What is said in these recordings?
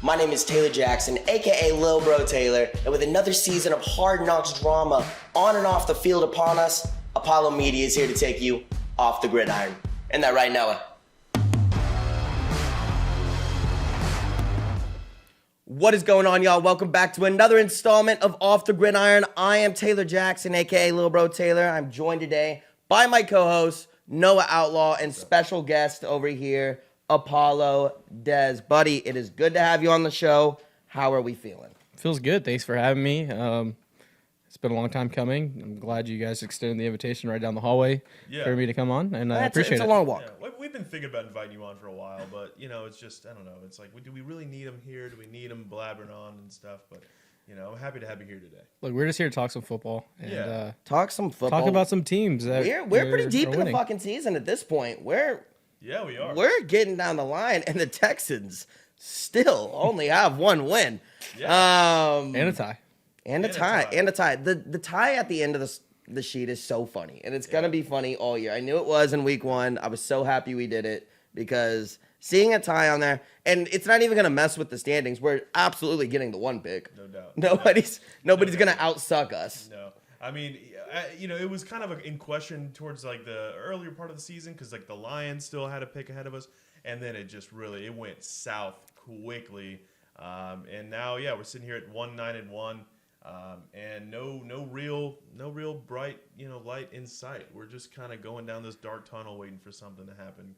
My name is Taylor Jackson, aka Lilbro Taylor, and with another season of Hard Knocks drama on and off the field upon us, Apollo Media is here to take you off the gridiron. Isn't that right, Noah? What is going on, y'all? Welcome back to another installment of Off the Gridiron. I am Taylor Jackson, aka Lilbro Taylor. I'm joined today by my co-host, Noah Outlaw, and special guest over here, Apollo Dez. Buddy, it is good to have you on the show. How are we feeling? Feels good. Thanks for having me. It's been a long time coming. I'm glad you guys extended the invitation right down the hallway for me to come on, and I appreciate it. It's a long walk. Yeah, we've been thinking about inviting you on for a while, but, you know, it's just, I don't know. It's like, do we really need him here? Do we need him blabbering on and stuff? But, you know, I'm happy to have you here today. Look, we're just here to talk some football. And, talk some football. Talk about some teams. That we're pretty deep in the fucking season at this point. We are. We're getting down the line, and the Texans still only have one win. Yeah. And a tie. And a tie. The tie at the end of the sheet is so funny, and it's gonna be funny all year. I knew it was in week one. I was so happy we did it because seeing a tie on there, and it's not even gonna mess with the standings. We're absolutely getting the one pick. No doubt. Nobody's gonna outsuck us. No. I mean, you know, it was kind of in question towards like the earlier part of the season because like the Lions still had a pick ahead of us, and then it went south quickly. And now, we're sitting here at 1-9-1. And no real bright, light in sight. We're just kind of going down this dark tunnel waiting for something to happen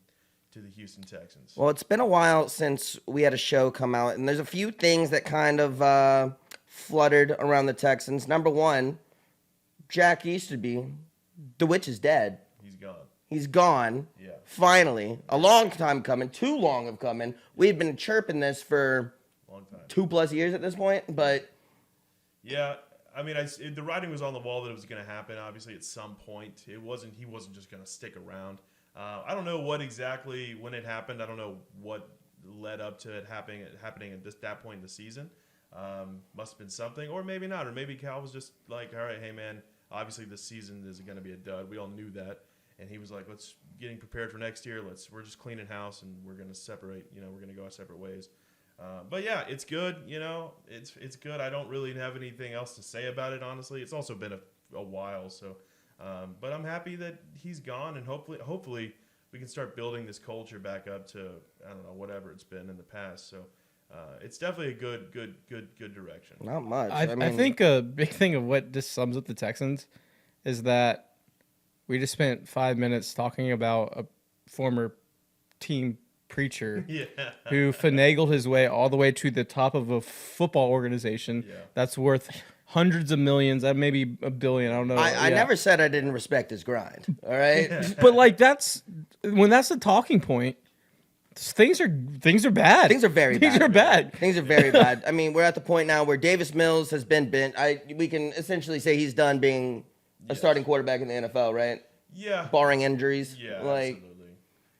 to the Houston Texans. Well, it's been a while since we had a show come out, and there's a few things that kind of fluttered around the Texans. Number one, Jack Easterby, the witch is dead. He's gone. Yeah. Finally. A long time coming. Too long of coming. We've been chirping this for Long time. 2+ years at this point, but... Yeah, I mean, the writing was on the wall that it was going to happen. Obviously, at some point, he wasn't just going to stick around. I don't know what exactly when it happened. I don't know what led up to it happening at that point in the season. Must have been something, or maybe not, or maybe Cal was just like, all right, hey man, obviously this season is going to be a dud. We all knew that, and he was like, let's getting prepared for next year. We're just cleaning house, and we're going to separate. We're going to go our separate ways. But yeah, it's good. It's good. I don't really have anything else to say about it, honestly. It's also been a while, so. But I'm happy that he's gone, and hopefully we can start building this culture back up to, I don't know, whatever it's been in the past. So it's definitely a good direction. Not much. I think a big thing of what just sums up the Texans is that we just spent 5 minutes talking about a former team preacher who finagled his way all the way to the top of a football organization that's worth hundreds of millions, maybe $1 billion. I don't know. I never said I didn't respect his grind. All right, but like that's the talking point. Things are bad. Things are very bad. Things are bad. Things are very bad. I mean, we're at the point now where Davis Mills has been bent. We can essentially say he's done being a starting quarterback in the NFL, right? Yeah. Barring injuries. Yeah, like, absolutely.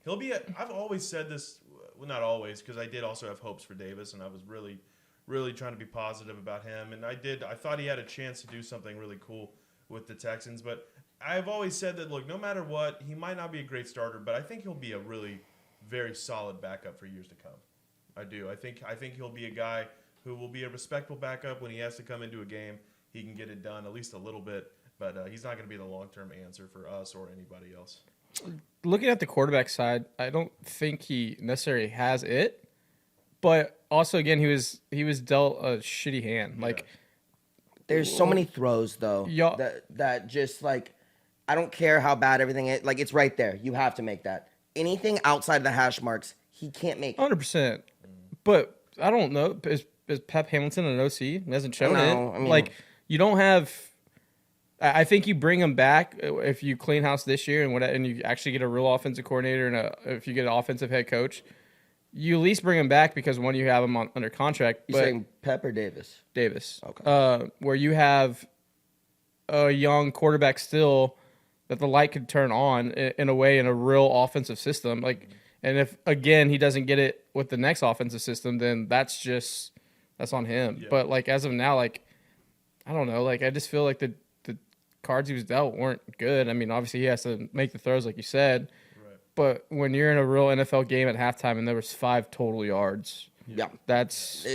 He'll be. I've always said this. Well, not always, because I did also have hopes for Davis, and I was really, really trying to be positive about him. And I thought he had a chance to do something really cool with the Texans. But I've always said that, look, no matter what, he might not be a great starter, but I think he'll be a really very solid backup for years to come. I do. I think he'll be a guy who will be a respectable backup when he has to come into a game. He can get it done at least a little bit, but he's not going to be the long-term answer for us or anybody else. Looking at the quarterback side, I don't think he necessarily has it, but also again he was dealt a shitty hand. Like there's so many throws though that just like I don't care how bad everything is. Like it's right there. You have to make that. Anything outside of the hash marks, he can't make. 100%. But I don't know. Is Pep Hamilton an OC? He hasn't shown it. I mean, like you don't have. I think you bring him back if you clean house this year and you actually get a real offensive coordinator and if you get an offensive head coach, you at least bring him back because one, you have him under contract. You saying Pep or Davis? Davis. Okay. Where you have a young quarterback still that the light could turn on in a way in a real offensive system. Like, and if again he doesn't get it with the next offensive system, then that's on him. Yeah. But like as of now, like I don't know. Like I just feel like the cards he was dealt weren't good. I mean, obviously he has to make the throws like you said, right. But when you're in a real NFL game at halftime and there was 5 total yards, Yeah. There's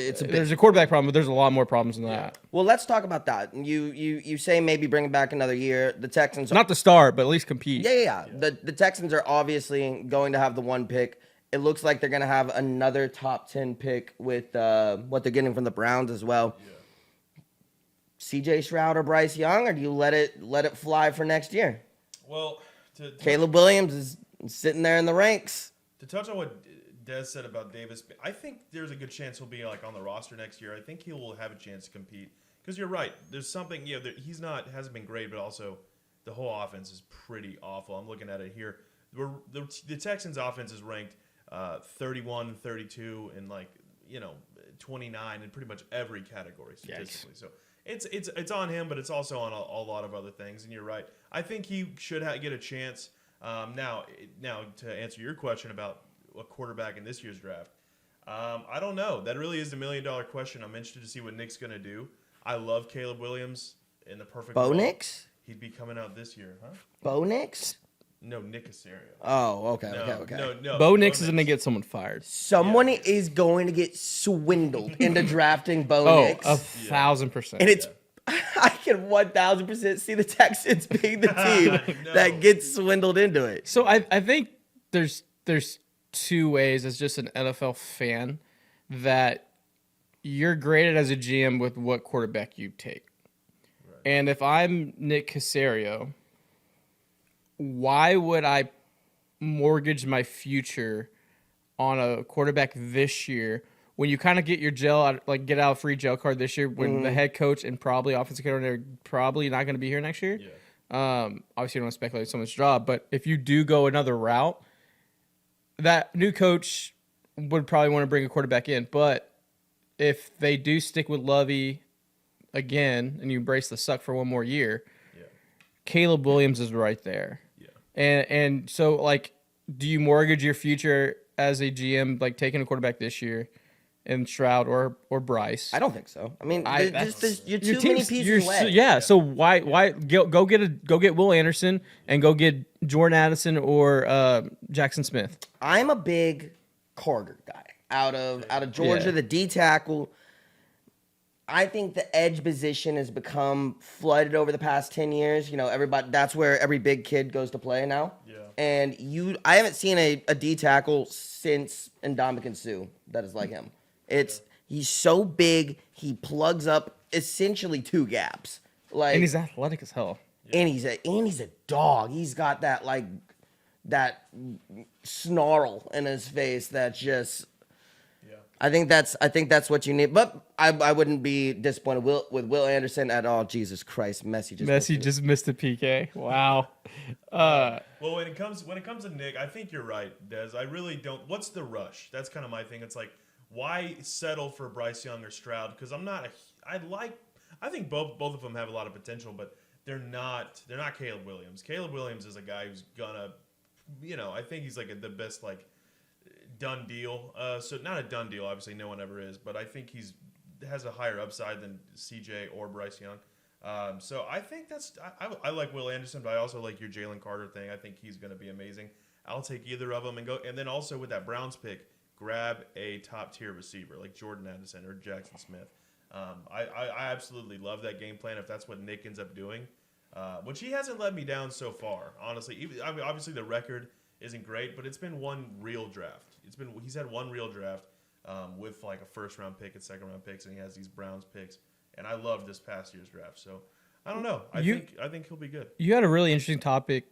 a quarterback problem, but there's a lot more problems than that. Well, let's talk about that. You say maybe bring him back another year. The Texans Not to start, but at least compete. Yeah. The Texans are obviously going to have the one pick. It looks like they're going to have another top 10 pick with what they're getting from the Browns as well. Yeah. CJ Stroud or Bryce Young, or do you let it fly for next year? Well, Caleb Williams is sitting there in the ranks. To touch on what Dez said about Davis, I think there's a good chance he'll be like on the roster next year. I think he will have a chance to compete because you're right. There's something, hasn't been great, but also the whole offense is pretty awful. I'm looking at it here. The Texans' offense is ranked 31, 32, and 29 in pretty much every category statistically. Yikes. So it's on him, but it's also on a lot of other things. And you're right. I think he should get a chance. Now to answer your question about a quarterback in this year's draft, I don't know. That really is the $1 million question. I'm interested to see what Nick's going to do. I love Caleb Williams in the perfect Bo world. Nix? He'd be coming out this year, huh? Bo Nix? No, Nick Casario. Oh, okay. No. Bo Nix is going to get someone fired. Someone is going to get swindled into drafting Bo Nix. 1,000%. And it's I can 1,000% see the Texans being the team that gets swindled into it. So I think there's two ways as just an NFL fan that you're graded as a GM with what quarterback you take. Right. And if I'm Nick Casario, why would I mortgage my future on a quarterback this year when you kind of get your get out free jail card this year when the head coach and probably offensive coordinator are probably not going to be here next year? Yeah. Obviously, you don't want to speculate someone's job, but if you do go another route, that new coach would probably want to bring a quarterback in. But if they do stick with Lovey again and you embrace the suck for one more year, Caleb Williams is right there. Yeah. And so, do you mortgage your future as a GM, taking a quarterback this year and Stroud or Bryce? I don't think so. I mean, you're too many pieces away. Yeah, so why go get Will Anderson and go get Jordan Addison or Jackson Smith? I'm a big Carter guy out of Georgia, the D tackle. I think the edge position has become flooded over the past 10 years. That's where every big kid goes to play now. Yeah. And I haven't seen a D tackle since Ndamukong Suh that is like him. He's so big, he plugs up essentially two gaps. And he's athletic as hell. Yeah. And he's a dog. He's got that snarl in his face that's just I think that's what you need. But I wouldn't be disappointed with Will Anderson at all. Jesus Christ, Messi just missed a PK. Wow. Well, when it comes to Nick, I think you're right, Des. I really don't. What's the rush? That's kind of my thing. It's why settle for Bryce Young or Stroud? Because I think both of them have a lot of potential, but they're not Caleb Williams. Caleb Williams is a guy who's gonna, I think he's the best done deal. So not a done deal, obviously no one ever is, but I think has a higher upside than CJ or Bryce Young. So I think I like Will Anderson, but I also like your Jalen Carter thing. I think he's going to be amazing. I'll take either of them and then also with that Browns pick, grab a top tier receiver like Jordan Addison or Jackson Smith. I absolutely love that game plan if that's what Nick ends up doing, which he hasn't let me down so far. Honestly, obviously the record isn't great, but it's been one real draft. He's had one real draft with a first round pick and second round picks, and he has these Browns picks. And I love this past year's draft. So I don't know. I think he'll be good. You had a really interesting topic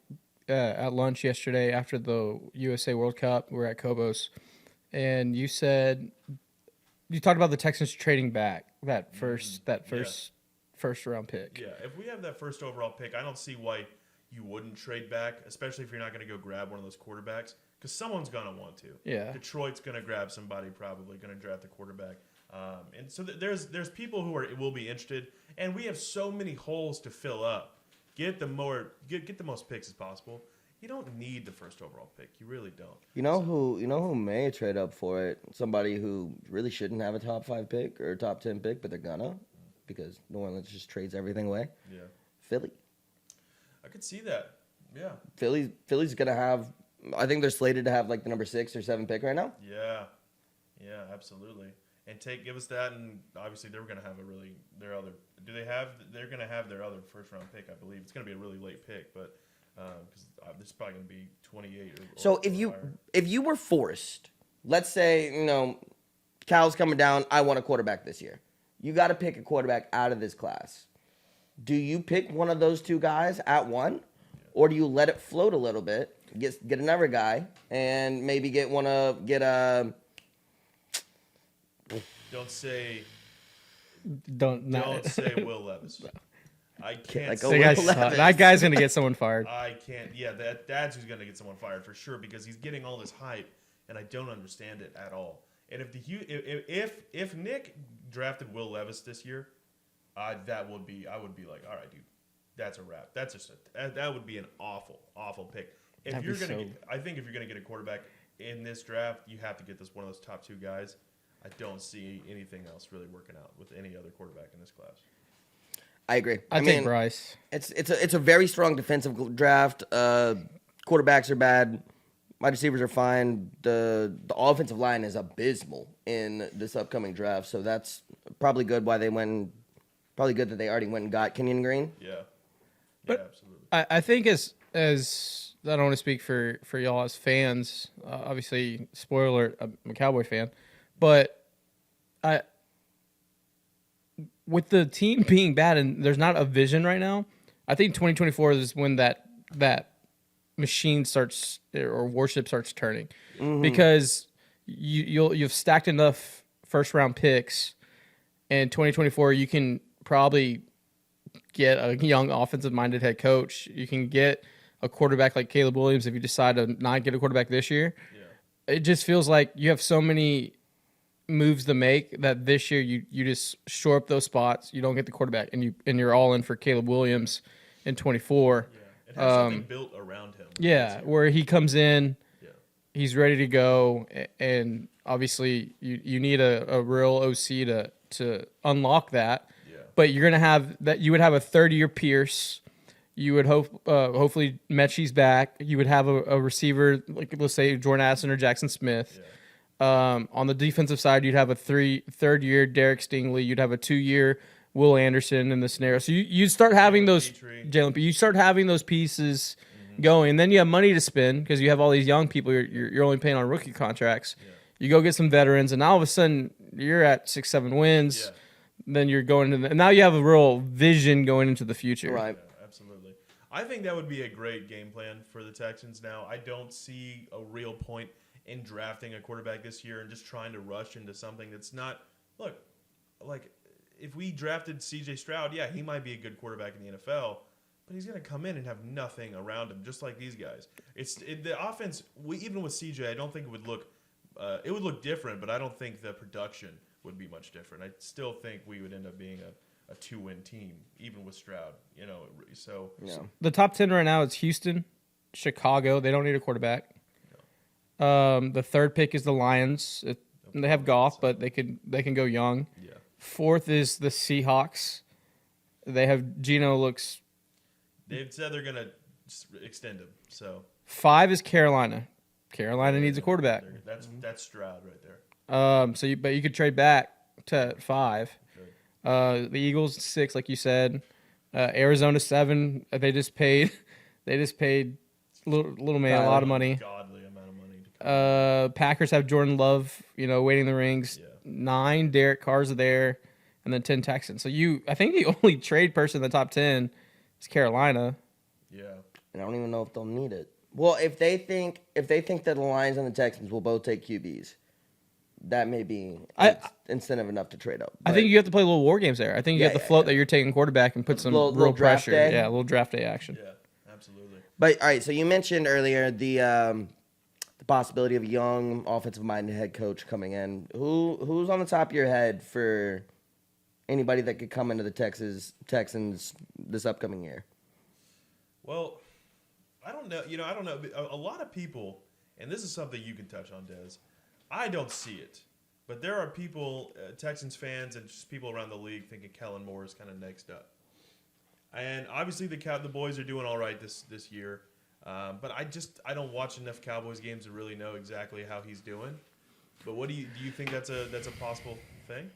at lunch yesterday after the USA World Cup. We're at Cobos, and you talked about the Texans trading back that first round pick. Yeah, if we have that first overall pick, I don't see why you wouldn't trade back, especially if you're not going to go grab one of those quarterbacks, because someone's going to want to. Yeah. Detroit's going to grab somebody, probably going to draft a quarterback. And so there's people who will be interested, and we have so many holes to fill up. Get the most picks as possible. You don't need the first overall pick. You really don't. You know who may trade up for it? Somebody who really shouldn't have a top 5 pick or a top 10 pick, but they're gonna, because New Orleans just trades everything away. Yeah. Philly. I could see that. Yeah. Philly's gonna have. I think they're slated to have the number 6 or 7 pick right now. Yeah. Yeah, absolutely. And give us that, and obviously they're going to have they're going to have their other first round pick. I believe it's going to be a really late pick, but because this is probably going to be 28. So if you were forced, let's say Cal's coming down, I want a quarterback this year. You got to pick a quarterback out of this class. Do you pick one of those two guys at one, or do you let it float a little bit, get another guy, and maybe Don't say Don't say Will Levis. I can't. Like, say that guy's gonna get someone fired. I can't. Yeah, that's who's gonna get someone fired for sure because he's getting all this hype, and I don't understand it at all. And if Nick drafted Will Levis this year, I would be like, all right, dude, that's a wrap. That's just that would be an awful pick. I think if you're gonna get a quarterback in this draft, you have to get one of those top two guys. I don't see anything else really working out with any other quarterback in this class. I agree. I think Bryce. It's a very strong defensive draft. Quarterbacks are bad. Wide receivers are fine. The offensive line is abysmal in this upcoming draft, so that's probably good. Probably good that they already went and got Kenyon Green. Yeah, But absolutely. I think as I don't want to speak for y'all as fans. Obviously, spoiler alert, I'm a Cowboy fan, but with the team being bad and there's not a vision right now, I think 2024 is when that machine starts or warship starts turning, because you've stacked enough first round picks. In 2024, you can probably get a young offensive minded head coach. You can get a quarterback like Caleb Williams if you decide to not get a quarterback this year. Yeah. It just feels like you have so many moves to make that this year you just shore up those spots. You don't get the quarterback, and you're all in for Caleb Williams in 24. Yeah, it has something built around him. Yeah, where he comes in, he's ready to go, and obviously you need a real OC to unlock that. Yeah. But you're gonna have that. You would have a third-year Pierce. You would hopefully Mechie's back. You would have a receiver like, let's say, Jordan Addison or Jackson Smith. Yeah. On the defensive side, you'd have a third-year Derek Stingley. You'd have a 2-year Will Anderson in the scenario. So you start having those Jalen. You start having those pieces going. And then you have money to spend because you have all these young people. You're only paying on rookie contracts. Yeah. You go get some veterans, and now all of a sudden you're at 6-7 wins. Yeah. Then you're going into and now you have a real vision going into the future. Right. Yeah, absolutely. I think that would be a great game plan for the Texans. Now, I don't see a real point in drafting a quarterback this year and just trying to rush into something that's not. Look, like if we drafted C.J. Stroud, yeah, he might be a good quarterback in the NFL, but he's going to come in and have nothing around him, just like these guys. The offense. Even with C.J., I don't think it would look. It would look different, but I don't think the production would be much different. I still think we would end up being a 2-win team, even with Stroud. So the top 10 right now is Houston, Chicago. They don't need a quarterback. The third pick is the Lions. They have Goff, but they can go young. Yeah. Fourth is the Seahawks. They have Geno looks. They've said they're gonna extend him. So 5 is Carolina. Carolina needs a quarterback. That's Stroud right there. But you could trade back to 5. The Eagles 6, like you said. Arizona 7. They just paid little man a lot of money. Godly amount of money. Packers have Jordan Love, waiting the rings. Yeah. 9 Derek Carr's there, and then 10 Texans. So I think the only trade person in the top 10 is Carolina. Yeah. And I don't even know if they'll need it. Well, if they think that the Lions and the Texans will both take QBs, that may be incentive enough to trade up. I think you have to play little war games there. I think you have to float that you're taking quarterback and put some real pressure. Yeah, a little draft day action. Yeah, absolutely. But all right, so you mentioned earlier the possibility of a young offensive-minded head coach coming in. Who's on the top of your head for anybody that could come into the Texans this upcoming year? Well, I don't know. I don't know. A lot of people, and this is something you can touch on, Dez. I don't see it, but there are people, Texans fans, and just people around the league thinking Kellen Moore is kind of next up. And obviously the boys are doing all right this year, but I don't watch enough Cowboys games to really know exactly how he's doing. But what do you think that's a possible thing?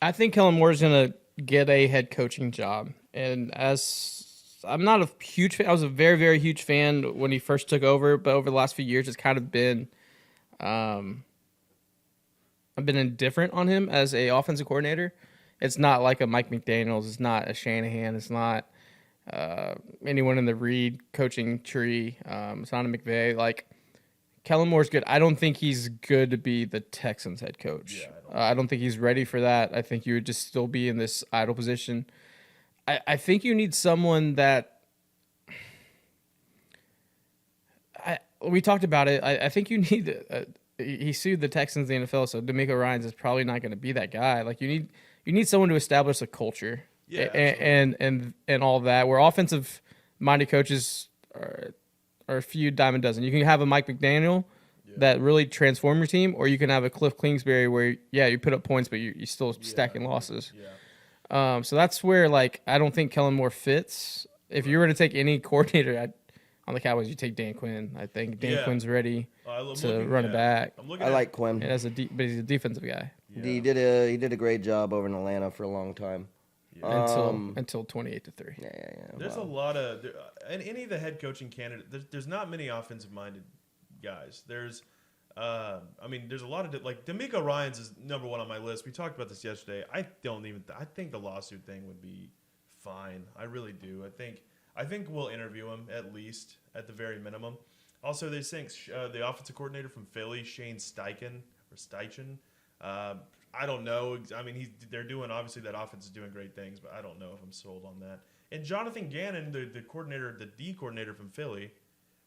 I think Kellen Moore is going to get a head coaching job. And as I'm not a huge fan, I was a very, very huge fan when he first took over, but over the last few years, it's kind of been, I've been indifferent on him as a offensive coordinator. It's not like a Mike McDaniels. It's not a Shanahan. It's not anyone in the Reed coaching tree. It's not a McVay. Like, Kellen Moore's good. I don't think he's good to be the Texans head coach. Yeah, I don't think he's ready for that. I think you would just still be in this idle position. I think you need someone that we talked about it. I think you need he sued the Texans in the NFL, so D'Amico Ryans is probably not going to be that guy. Like, you need someone to establish a culture. Yeah, and all that. Where offensive minded coaches are a few dime a dozen. You can have a Mike McDaniel that really transform your team, or you can have a Cliff Kingsbury where you put up points, but you're still stacking losses. Yeah. So that's where, like, I don't think Kellen Moore fits. If you were to take any coordinator on the Cowboys, you take Dan Quinn. I think Dan Quinn's ready to run it back. I like Quinn. And but he's a defensive guy. Yeah. He did a great job over in Atlanta for a long time. Until 28-3. Yeah. There's a lot of and any of the head coaching candidates. There's not many offensive minded guys. There's a lot of like D'Amico Ryans is number one on my list. We talked about this yesterday. I think the lawsuit thing would be fine. I really do. I think we'll interview him at least at the very minimum. Also, they're saying the offensive coordinator from Philly, Shane Steichen. I don't know. I mean, they're doing, obviously that offense is doing great things, but I don't know if I'm sold on that. And Jonathan Gannon, the D coordinator from Philly,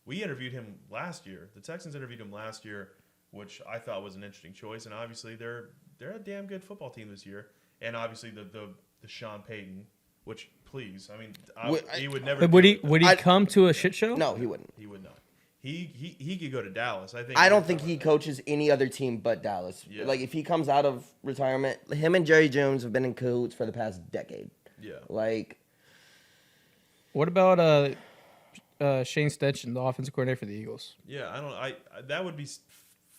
we interviewed him last year. The Texans interviewed him last year, which I thought was an interesting choice. And obviously they're a damn good football team this year. And obviously the Sean Payton, which please, I mean, he would never. Would he come to a shit show? No, he wouldn't. He would not. He could go to Dallas. I don't think he coaches any other team but Dallas. Yeah. Like, if he comes out of retirement, him and Jerry Jones have been in cahoots for the past decade. Yeah. Like, what about Shane Steichen, the offensive coordinator for the Eagles? Yeah, that would be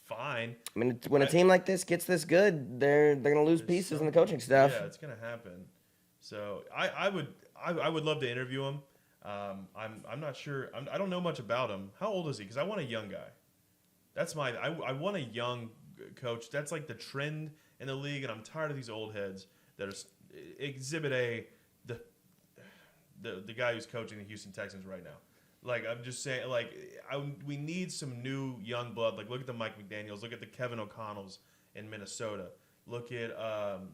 fine. I mean, when a team like this gets this good, they're gonna lose pieces in the coaching staff. Yeah, it's gonna happen. So I would love to interview him. I'm not sure. I don't know much about him. How old is he? Because I want a young guy. I want a young coach. That's like the trend in the league, and I'm tired of these old heads that are Exhibit A, the guy who's coaching the Houston Texans right now. Like, I'm just saying, like, we need some new young blood. Like, look at the Mike McDaniels. Look at the Kevin O'Connells in Minnesota. Look at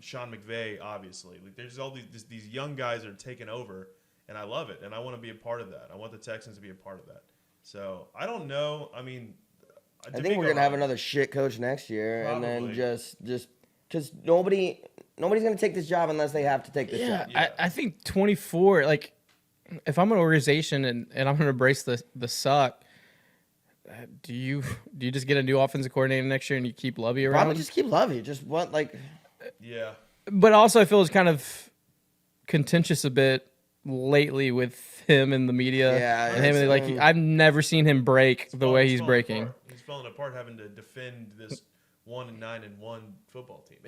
Sean McVay, obviously. Like, there's all these young guys that are taking over. And I love it, and I want to be a part of that. I want the Texans to be a part of that. So, I don't know. I mean, I think we're going to have another shit coach next year. Probably. And then just because nobody's going to take this job unless they have to take this job. Yeah. I think 24, like, if I'm an organization and I'm going to embrace the suck, do you just get a new offensive coordinator next year and you keep Lovey around? Probably just keep Lovey. Just what, like... Yeah. But also I feel it's kind of contentious a bit lately with him and the media. Yeah, and him, like, I've never seen him break the way he's breaking. Apart. He's falling apart having to defend this 1-9-1 football team.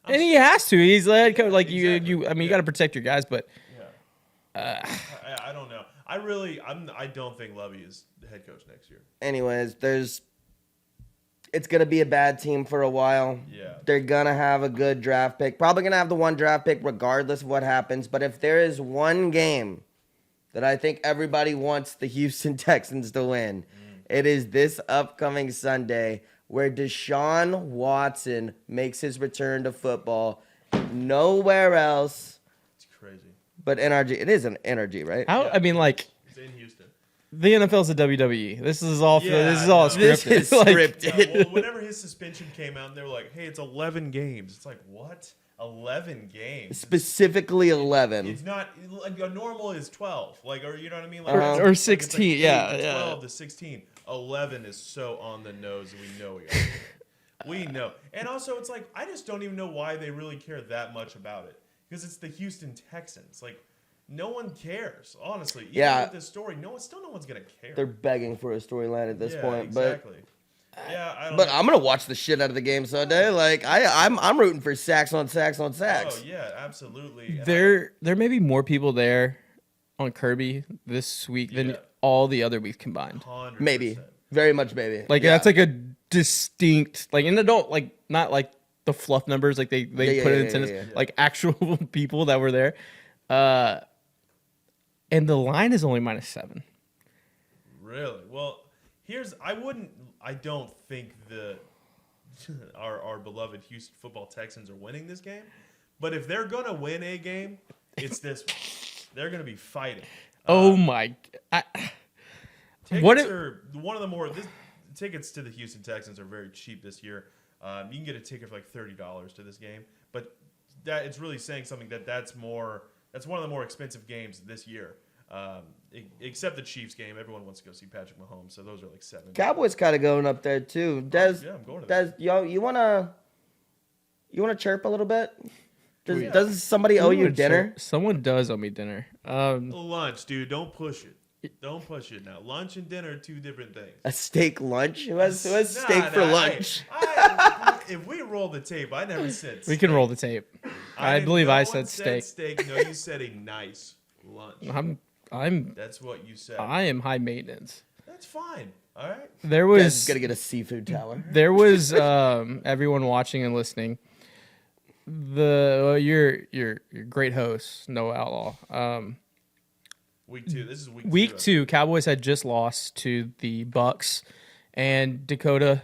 And he has to. He's like, Exactly. you got to protect your guys, but I don't know. I don't think Lovey is the head coach next year. Anyways, it's going to be a bad team for a while. Yeah. They're going to have a good draft pick. Probably going to have the one draft pick regardless of what happens. But if there is one game that I think everybody wants the Houston Texans to win, it is this upcoming Sunday where Deshaun Watson makes his return to football. Nowhere else. It's crazy. But NRG. It is an NRG, right? I mean, like, It's in Houston. the NFL's a WWE. This is all scripted. This is scripted. Well, whenever his suspension came out, and they were like, "Hey, it's 11 games." It's like, what? 11 games? Specifically 11. It's not. Like, a normal is 12. Like, or you know what I mean? Like, Or it's 16. like Yeah. 12 to 16. 11 is so on the nose. We know we are. We know. And also, it's like, I just don't even know why they really care that much about it. Because it's the Houston Texans. Like, no one cares, honestly. Even with this story, no one's going to care. They're begging for a storyline at this point. Exactly. Yeah, I don't But know. I'm gonna watch the shit out of the game Sunday. Like I'm rooting for sacks on sacks on sacks. Oh yeah, absolutely. And There may be more people there on Kirby this week than Yeah. all the other weeks combined. 100%. Maybe, very much maybe. Like Yeah. that's like a distinct like, and don't like not like the fluff numbers like they Yeah, put yeah, in yeah, tennis, yeah. like actual people that were there. And the line is only -7. Really? Well, I don't think our beloved Houston football Texans are winning this game. But if they're gonna win a game, it's this one. They're gonna be fighting. Oh my! Tickets are one of the more. Tickets to the Houston Texans are very cheap this year. You can get a ticket for like $30 to this game, but that it's really saying something that's one of the more expensive games this year. Except the Chiefs game, everyone wants to go see Patrick Mahomes, so those are like $7. Cowboys kind of going up there too. Des, Yeah, I'm going to Des, that. yo, you wanna chirp a little bit? Does somebody owe you dinner? Someone does owe me dinner. Lunch, dude. Don't push it. Don't push it now. Lunch and dinner are two different things. A steak lunch? Who has steak Nah, for nah, lunch? If we roll the tape, I never said steak. We can roll the tape. I believe no I one said steak. No, you said a nice lunch. That's what you said. I am high maintenance. That's fine. All right. There Des was gonna get a seafood tower. there was everyone watching and listening. Your great host Noah Outlaw. Week 2. This is week 2. Week 2, Cowboys had just lost to the Bucks, and Dakota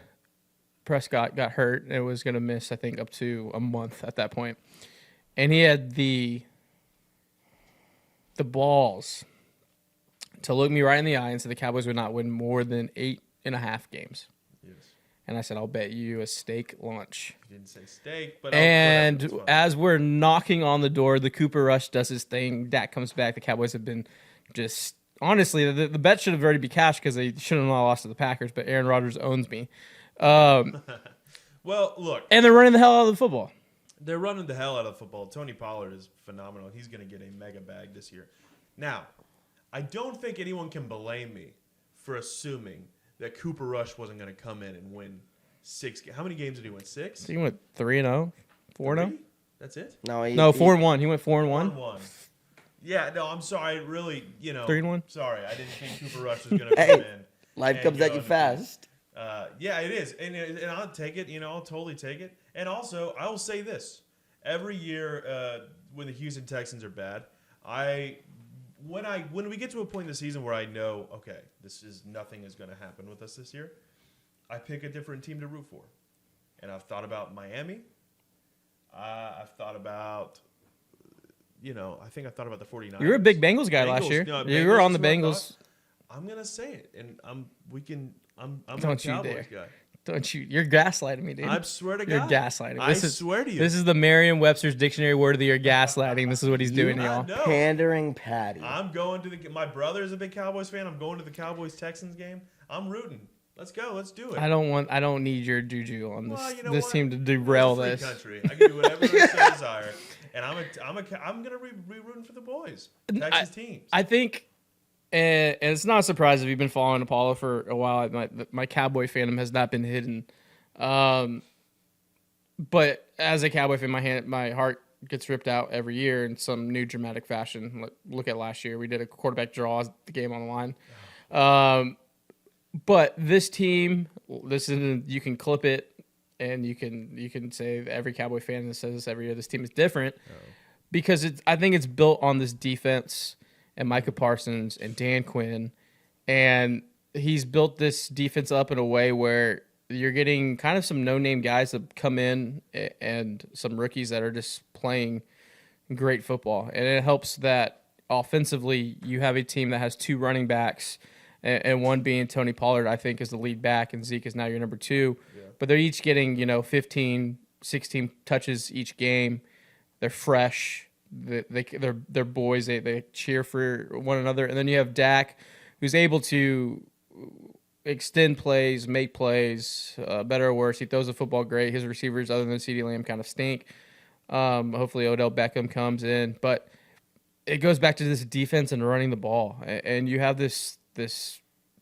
Prescott got hurt and was going to miss, I think, up to a month at that point. And he had the balls to look me right in the eye and say the Cowboys would not win more than 8.5 games. Yes. And I said, I'll bet you a steak lunch. You didn't say steak, but And whatever, it's fine. as we're knocking on the door, the Cooper Rush does his thing. Dak comes back. The Cowboys have been just honestly, the bet should have already been cashed because they should have not lost to the Packers. But Aaron Rodgers owns me. Well, look, And they're running the hell out of the football. they're running the hell out of football. Tony Pollard is phenomenal. He's going to get a mega bag this year. Now, I don't think anyone can blame me for assuming that Cooper Rush wasn't going to come in and win 6. How many games did he win? 6? He went 3-0, 4-0. 3? That's it? No, 4-1. He went 4-1. 1-1. Yeah, no, I'm sorry. Really, 3-1. Sorry. I didn't think Cooper Rush was going to Hey, come in. life and comes go at you undefeated. fast. Yeah, it is, and I'll take it. I'll totally take it. And also, I will say this: every year when the Houston Texans are bad, when we get to a point in the season where I know, okay, nothing is going to happen with us this year, I pick a different team to root for. And I've thought about Miami. I've thought about, I think I thought about the 49ers. You were a big Bengals guy last year. You were on the Bengals. I'm gonna say it, and I'm a Don't you Cowboys dare. guy. Don't you? You're gaslighting me, dude. I swear to You're God. gaslighting. I swear to you. This is the Merriam-Webster's dictionary word of the year, gaslighting. This is what he's doing, y'all. No. Pandering Patty. I'm going to my brother is a big Cowboys fan. I'm going to the Cowboys Texans game. I'm rooting. Let's go. Let's do it. I don't need your juju on this Well, you know this what? team to derail It's a free this. country. I can do whatever I so desire, and I'm gonna be rooting for the boys, Texas teams. I think, and it's not a surprise if you've been following Apollo for a while. My Cowboy fandom has not been hidden, but as a Cowboy fan, my heart gets ripped out every year in some new dramatic fashion. Look at last year; we did a quarterback draw, the game on the line. But this team, you can clip it, and you can say every Cowboy fan that says this every year. This team is different because I think it's built on this defense and Micah Parsons and Dan Quinn, and he's built this defense up in a way where you're getting kind of some no-name guys that come in and some rookies that are just playing great football, and it helps that offensively you have a team that has 2 running backs. And one being Tony Pollard, I think, is the lead back, and Zeke is now your number 2. Yeah. But they're each getting, 15, 16 touches each game. They're fresh. They're boys. They cheer for one another. And then you have Dak, who's able to extend plays, make plays, better or worse. He throws the football great. His receivers, other than CeeDee Lamb, kind of stink. Hopefully Odell Beckham comes in. But it goes back to this defense and running the ball. And you have this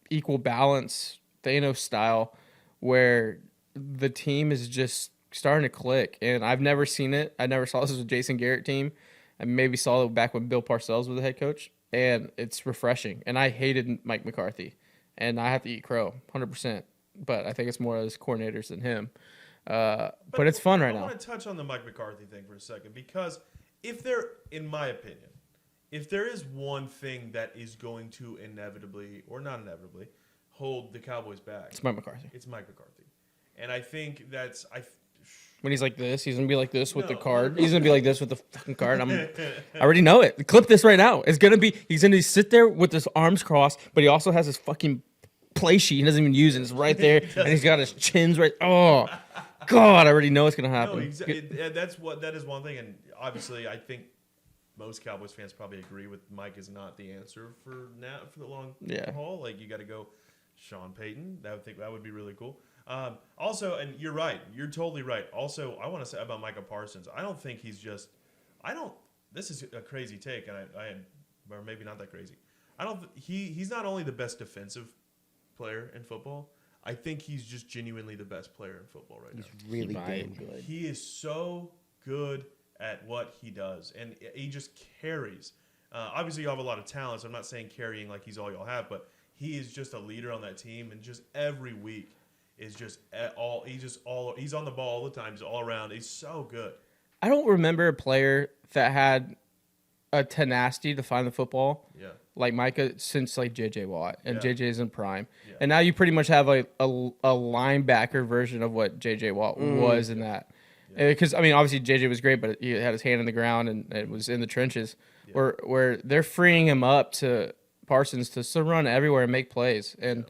equal balance, Thanos style, where the team is just starting to click, and I've never seen it. I never saw this with Jason Garrett team. I maybe saw it back when Bill Parcells was the head coach, and it's refreshing. And I hated Mike McCarthy, and I have to eat crow 100%. But I think it's more as coordinators than him. But it's fun right now. I want to touch on the Mike McCarthy thing for a second, because if there, in my opinion, if there is one thing that is going to inevitably, or not inevitably, hold the Cowboys back, It's Mike McCarthy. it's Mike McCarthy. And I think that's When he's like this, he's gonna be like this with the No. card. He's gonna be like this with the fucking card. I already know it. Clip this right now. It's gonna be. He's gonna sit there with his arms crossed, but he also has his fucking play sheet. He doesn't even use it. It's right there, and he's got his chins right. Oh, God! I already know it's gonna happen. no, that is one thing, and obviously I think most Cowboys fans probably agree with Mike is not the answer for the long haul. Like, you got to go Sean Payton. That would be really cool. Also, and you're right. You're totally right. Also, I want to say about Micah Parsons. I don't think he's just. This is a crazy take, and or maybe not that crazy. He's not only the best defensive player in football. I think he's just genuinely the best player in football right now. He's really damn good. He is so good at what he does, and he just carries. Obviously, you have a lot of talent, so I'm not saying carrying like he's all y'all have, but he is just a leader on that team, and just every week is just he's on the ball all the time. He's all around. He's so good. I don't remember a player that had a tenacity to find the football like Micah since like J.J. Watt, and J.J. is in prime. Yeah. And now you pretty much have a linebacker version of what J.J. Watt was in that. Because, I mean, obviously J.J. was great, but he had his hand in the ground and it was in the trenches. Yeah. Where they're freeing him up to Parsons to run everywhere and make plays. And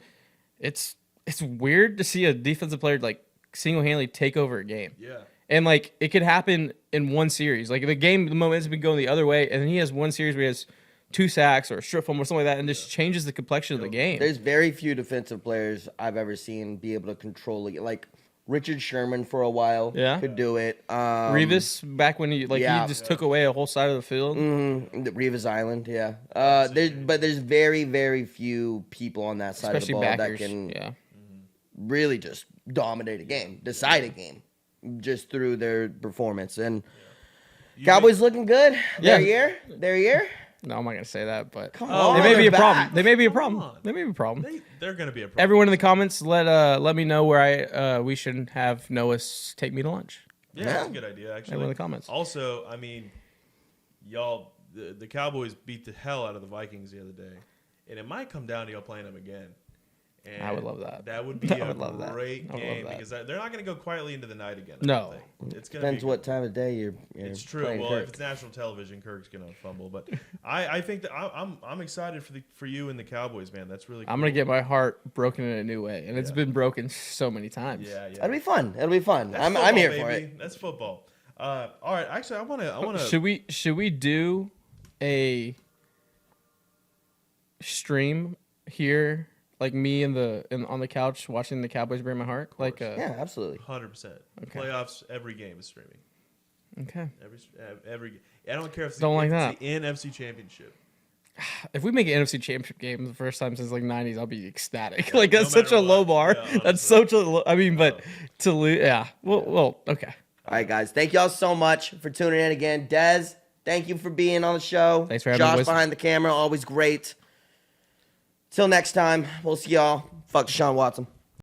it's weird to see a defensive player like single-handedly take over a game. Yeah. And, like, it could happen in one series. Like, the momentum's been going the other way, and then he has one series where he has 2 sacks or a strip fumble or something like that, and just changes the complexion of the game. There's very few defensive players I've ever seen be able to control it. Like, Richard Sherman for a while could do it. Revis, back when he just took away a whole side of the field. Mm-hmm. The Revis Island, there's very, very few people on that side Especially of the ball backers, that can really just dominate a game, decide a game, just through their performance. And Cowboys looking good. Their year. No, I'm not gonna say that, but Come on, they may be a they're problem. back. They may be a problem. They may be a problem. They're going to be a problem. Everyone in the comments, let me know where we should have Noah take me to lunch. Yeah, that's a good idea, actually. Everyone in the comments. Also, I mean, y'all, the Cowboys beat the hell out of the Vikings the other day, and it might come down to y'all playing them again. And I would love that. That would be a great game, because they're not going to go quietly into the night again. No. It's going Depends what time of day you're It's true. playing Well, Kirk. if it's national television, Kirk's going to fumble. But I think that I'm excited for you and the Cowboys, man. That's really cool. I'm gonna get my heart broken in a new way, and it's been broken so many times. Yeah. It'll be fun. It'll be fun. That's I'm football, here baby. for it. That's football. All right. Actually, I want to. Should we do a stream here, like me on the couch watching the Cowboys break my heart? Like Yeah, absolutely. 100%. Okay. Playoffs. Every game is streaming. Okay. Every. I don't care if it's, Don't like if that. it's the NFC Championship. If we make an NFC Championship game the first time since like '90s, I'll be ecstatic. Yeah, like that's no such a matter low what. bar. Yeah, That's honestly. such a low. I mean, but to lose, yeah. Well, okay. All right, guys. Thank y'all so much for tuning in again. Dez, thank you for being on the show. Thanks for having me, Josh boys. behind the camera, always great. Till next time, we'll see y'all. Fuck Deshaun Watson.